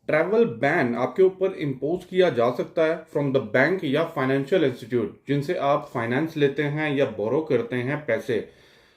Travel ban आपके ऊपर impose किया जा सकता है फ्रॉम द बैंक या फाइनेंशियल इंस्टीट्यूट जिनसे आप फाइनेंस लेते हैं या बोरो करते हैं पैसे।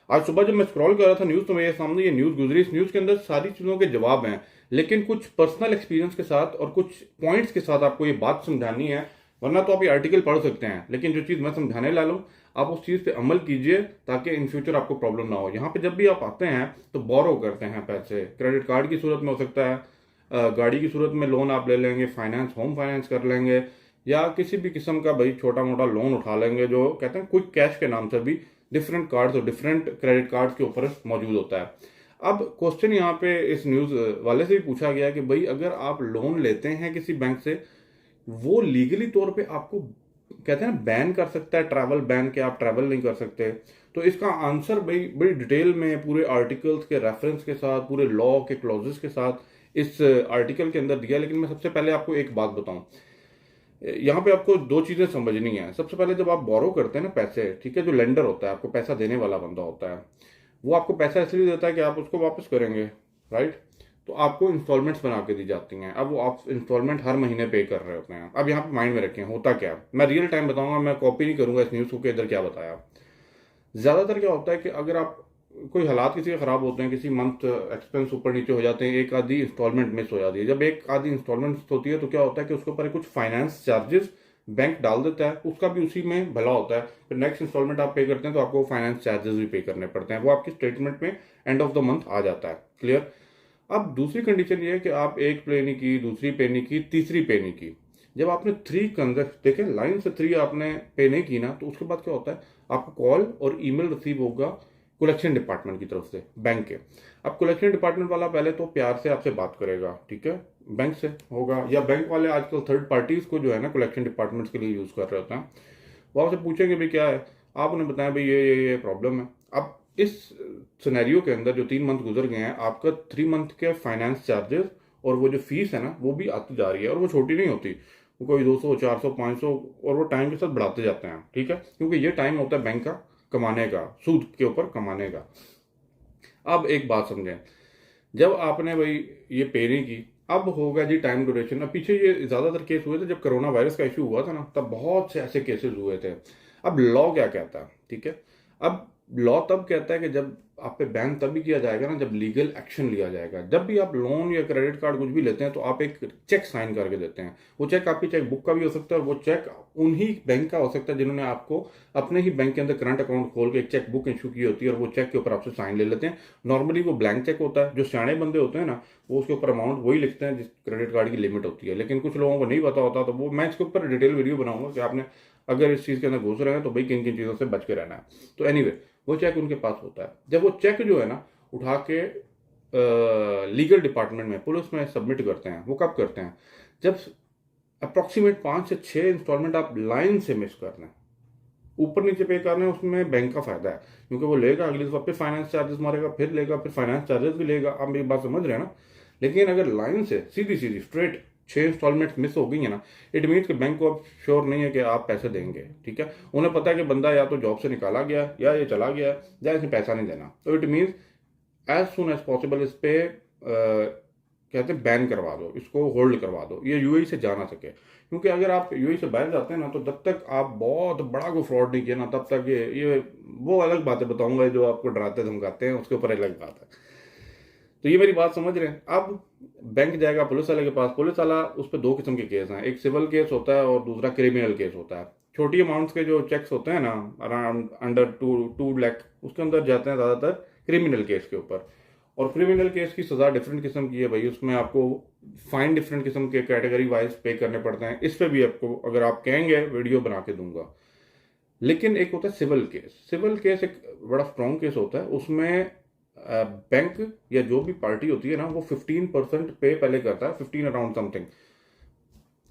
आज सुबह जब मैं स्क्रॉल कर रहा था न्यूज तो मेरे सामने ये न्यूज गुजरी। इस न्यूज के अंदर सारी चीजों के जवाब हैं, लेकिन कुछ पर्सनल एक्सपीरियंस के साथ और कुछ पॉइंट्स के साथ आपको ये बात समझानी है। वरना तो आप ये आर्टिकल पढ़ सकते हैं, लेकिन जो चीज मैं समझाने ला लूं आप उस चीज पे अमल कीजिए ताकि इन फ्यूचर आपको प्रॉब्लम ना हो। यहाँ पे जब भी आप आते हैं तो बोरो करते हैं पैसे, क्रेडिट कार्ड की सूरत में हो सकता है, गाड़ी की सूरत में लोन आप ले लेंगे, फाइनेंस होम फाइनेंस कर लेंगे, या किसी भी किस्म का भाई छोटा मोटा लोन उठा लेंगे जो कहते हैं क्विक कैश के नाम से भी डिफरेंट कार्ड्स और डिफरेंट क्रेडिट कार्ड्स के ऊपर मौजूद होता है। अब क्वेश्चन यहाँ पे इस न्यूज वाले से भी पूछा गया कि भाई अगर आप लोन लेते हैं किसी बैंक से, वो लीगली तौर पे आपको कहते हैं बैन कर सकता है, ट्रैवल बैन के आप ट्रैवल नहीं कर सकते। तो इसका आंसर भाई बड़ी डिटेल में पूरे आर्टिकल्स के रेफरेंस के साथ, पूरे लॉ के क्लॉजेस के साथ इस आर्टिकल के अंदर दिया। लेकिन मैं सबसे पहले आपको एक बात बताऊं, यहाँ पे आपको दो चीजें समझनी है। सबसे पहले जब आप बोरो करते हैं ना पैसे, ठीक है, जो लेंडर होता है, आपको पैसा देने वाला बंदा होता है, वो आपको पैसा इसलिए देता है कि आप उसको वापस करेंगे, राइट। तो आपको इंस्टॉलमेंट्स बना के दी जाती हैं। अब वो आप इंस्टॉलमेंट हर महीने पे कर रहे होते हैं। अब यहाँ पे माइंड में रखें होता क्या, मैं रियल टाइम बताऊंगा, मैं कॉपी नहीं करूंगा इस न्यूज को कि इधर क्या बताया। ज्यादातर क्या होता है कि अगर आप कोई हालात किसी के खराब होते हैं, किसी मंथ एक्सपेंस ऊपर नीचे हो जाते हैं, एक आधी इंस्टॉलमेंट मिस हो जाती है। जब एक आधी इंस्टॉलमेंट होती है तो क्या होता है कि उसके ऊपर कुछ फाइनेंस चार्जेस बैंक डाल देता है, उसका भी उसी में भला होता है। फिर नेक्स्ट इंस्टॉलमेंट आप पे करते हैं तो आपको फाइनेंस चार्जेस भी पे करने पड़ते हैं, वो आपकी स्टेटमेंट में एंड ऑफ द मंथ आ जाता है। क्लियर। अब दूसरी कंडीशन ये है कि आप एक पे नहीं की, दूसरी पे नहीं की, तीसरी पे नहीं की। जब आपने थ्री कंजक्ट देखे लाइन से थ्री आपने पे नहीं की ना, तो उसके बाद क्या होता है, आपको कॉल और ईमेल रिसीव होगा कलेक्शन डिपार्टमेंट की तरफ से, बैंक के। अब कलेक्शन डिपार्टमेंट वाला पहले तो प्यार से आपसे बात करेगा, ठीक है, बैंक से होगा, या बैंक वाले आजकल थर्ड पार्टीज को जो है ना कलेक्शन डिपार्टमेंट्स के लिए यूज कर रहे होते हैं, वो आपसे पूछेंगे भाई क्या है, आप उन्हें बताएं भाई ये प्रॉब्लम है। अब इस सिनेरियो के अंदर जो 3 मंथ गुजर गए हैं, आपका 3 मंथ के फाइनेंस चार्जेस और वो जो फीस है ना वो भी आती जा रही है, और वो छोटी नहीं होती, वो कोई 200 400 500, और वो टाइम के साथ बढ़ाते जाते हैं, ठीक है, क्योंकि ये टाइम होता है बैंक का कमाने का, सूद के ऊपर कमाने का। अब एक बात समझें, जब आपने भाई ये पे नहीं की, अब होगा जी टाइम ड्यूरेशन। अब पीछे ये ज्यादातर केस हुए थे जब कोरोना वायरस का इशू हुआ था ना, तब बहुत से ऐसे केसेस हुए थे। अब लॉ क्या कहता है, ठीक है, अब लॉ तब कहता है कि जब आप पे बैन तभी किया जाएगा ना जब लीगल एक्शन लिया जाएगा। जब भी आप लोन या क्रेडिट कार्ड कुछ भी लेते हैं तो आप एक चेक साइन करके देते हैं। वो चेक आपकी चेक बुक का भी हो सकता है, और वो चेक उन्हीं बैंक का हो सकता है जिन्होंने आपको अपने ही बैंक के अंदर करंट अकाउंट खोल के एक चेक बुक इशू की होती है, और वो चेक के ऊपर आपसे साइन ले लेते हैं। नॉर्मली वो ब्लैंक चेक होता है। जो सियाणे बंदे होते हैं ना, वो उसके ऊपर अमाउंट वही लिखते हैं जिस क्रेडिट कार्ड की लिमिट होती है। लेकिन कुछ लोगों को नहीं पता होता, तो वो मैं इसके ऊपर डिटेल वीडियो बनाऊंगा कि आपने अगर इस चीज के अंदर घुस रहे हैं तो भाई किन किन चीजों से बच के रहना है। तो एनीवे वो चेक उनके पास होता है। जब वो चेक जो है ना उठा के लीगल डिपार्टमेंट में, पुलिस में सबमिट करते हैं, वो कब करते हैं, जब अप्रोक्सीमेट 5 से 6 इंस्टॉलमेंट आप लाइन से मिस कर रहे हैं, ऊपर नीचे पे करना है, उसमें बैंक का फायदा है, क्योंकि वो लेगा अगली दफा फिर फाइनेंस चार्जेस मारेगा, फिर लेगा, फिर फाइनेंस चार्जेस भी लेगा। आप मेरी बात समझ रहे हैं ना। लेकिन अगर लाइन से सीधी सीधी स्ट्रेट 6 इंस्टॉलमेंट मिस हो गई है ना, इट मीन कि बैंक को अब श्योर नहीं है कि आप पैसे देंगे, ठीक है। उन्हें पता है कि बंदा या तो जॉब से निकाला गया, या ये चला गया, या इसे पैसा नहीं देना। तो it mean as soon as possible इस पे कहते हैं बैन करवा दो, इसको होल्ड करवा दो, ये यूएई से जा ना सके। क्योंकि अगर आप यूएई से बाहर जाते हैं ना, तो जब तक आप बहुत बड़ा कोई फ्रॉड नहीं किया ना, तब तक ये वो अलग बातें बताऊंगा जो आपको डराते धमकाते हैं, उसके ऊपर अलग बात है। तो ये मेरी बात समझ रहे हैं। अब बैंक जाएगा पुलिस वाले के पास, पुलिस वाला उस पर 2 किस्म के केस हैं, एक सिविल केस होता है और दूसरा क्रिमिनल केस होता है। छोटी अमाउंट्स के जो चेक्स होते हैं ना, अराउंड अंडर 2 लाख, उसके अंदर जाते हैं ज्यादातर क्रिमिनल केस के ऊपर। और क्रिमिनल केस की सजा डिफरेंट किस्म की है भाई, उसमें आपको फाइन डिफरेंट किस्म के कैटेगरी वाइज पे करने पड़ते हैं। इस पे भी आपको अगर आप कहेंगे वीडियो बना के दूंगा। लेकिन एक होता है सिविल केस। सिविल केस एक बड़ा स्ट्रॉन्ग केस होता है, उसमें बैंक या जो भी पार्टी होती है ना, वो 15% पे पहले करता है, 15 अराउंड समथिंग,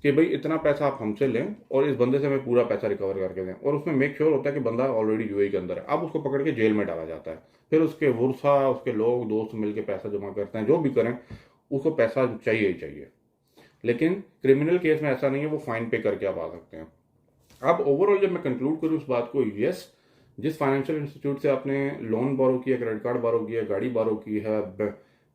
कि भाई इतना पैसा आप हमसे लें और इस बंदे से हमें पूरा पैसा रिकवर करके दें। और उसमें मेक श्योर होता है कि बंदा ऑलरेडी यूएई के अंदर है। अब उसको पकड़ के जेल में डाला जाता है, फिर उसके वर्षा, उसके लोग दोस्त मिलके पैसा जमा करते हैं, जो भी करें उसको पैसा चाहिए ही चाहिए। लेकिन क्रिमिनल केस में ऐसा नहीं है, वो फाइन पे करके आप आ सकते हैं। अब ओवरऑल जब मैं कंक्लूड करूँ इस बात को, यस, जिस फाइनेंशियल इंस्टीट्यूट से आपने लोन बोरो किया, क्रेडिट कार्ड बोरो किया, गाड़ी बोरो की है,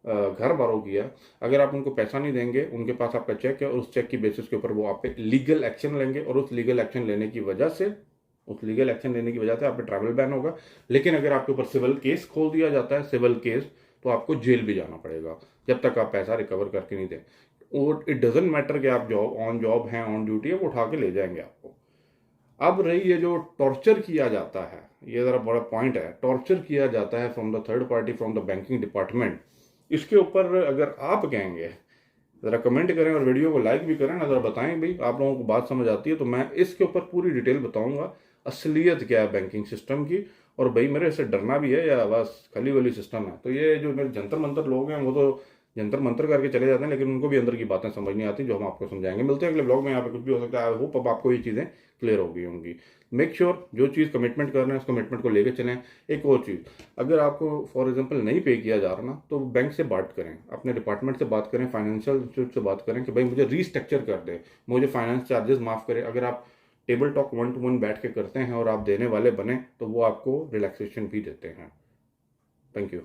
घर बारो किया, अगर आप उनको पैसा नहीं देंगे, उनके पास आपका चेक है और उस चेक की बेसिस के ऊपर वो आप पे लीगल एक्शन लेंगे और उस लीगल एक्शन लेने की वजह से आप पे ट्रैवल बैन होगा। लेकिन अगर आपके ऊपर सिविल केस खोल दिया जाता है, सिविल केस, तो आपको जेल भी जाना पड़ेगा जब तक आप पैसा रिकवर करके नहीं दें। और इट डजेंट मैटर कि आप जॉब हैं, ऑन ड्यूटी है, वो उठा के ले जाएंगे आपको। अब रही ये जो टॉर्चर किया जाता है, ये ज़रा बड़ा पॉइंट है, टॉर्चर किया जाता है from the third party, from the banking department. इसके ऊपर अगर आप कहेंगे, ज़रा कमेंट करें और वीडियो को लाइक भी करें ना, ज़रा बताएं भाई आप लोगों को बात समझ आती है तो मैं इसके ऊपर पूरी डिटेल बताऊंगा, असलियत क्या है बैंकिंग सिस्टम की। और भाई मेरे से डरना भी है या बस खली वली सिस्टम है। तो ये जो मेरे जंतर मंतर लोग हैं वो तो जंतर मंतर करके चले जाते हैं, लेकिन उनको भी अंदर की बातें समझ नहीं आती जो हम आपको समझाएंगे। मिलते हैं अगले ब्लॉग में, यहाँ पे कुछ भी हो सकता है। आई होप अब आपको ये चीज़ें क्लियर हो गई होंगी। मेक श्योर जो चीज़ कमिटमेंट कर रहे हैं उस कमिटमेंट को लेकर चलें। एक और चीज़, अगर आपको फॉर एग्जांपल नहीं पे किया जा रहा ना, तो बैंक से बात करें, अपने डिपार्टमेंट से बात करें, फाइनेंशियल इंस्टीट्यूट से बात करें कि भाई मुझे रीस्ट्रक्चर कर दे, मुझे फाइनेंस चार्जेस माफ़ करें। अगर आप टेबल टॉक 1-to-1 बैठ के करते हैं और आप देने वाले बने तो वो आपको रिलैक्सेशन भी देते हैं। Thank you.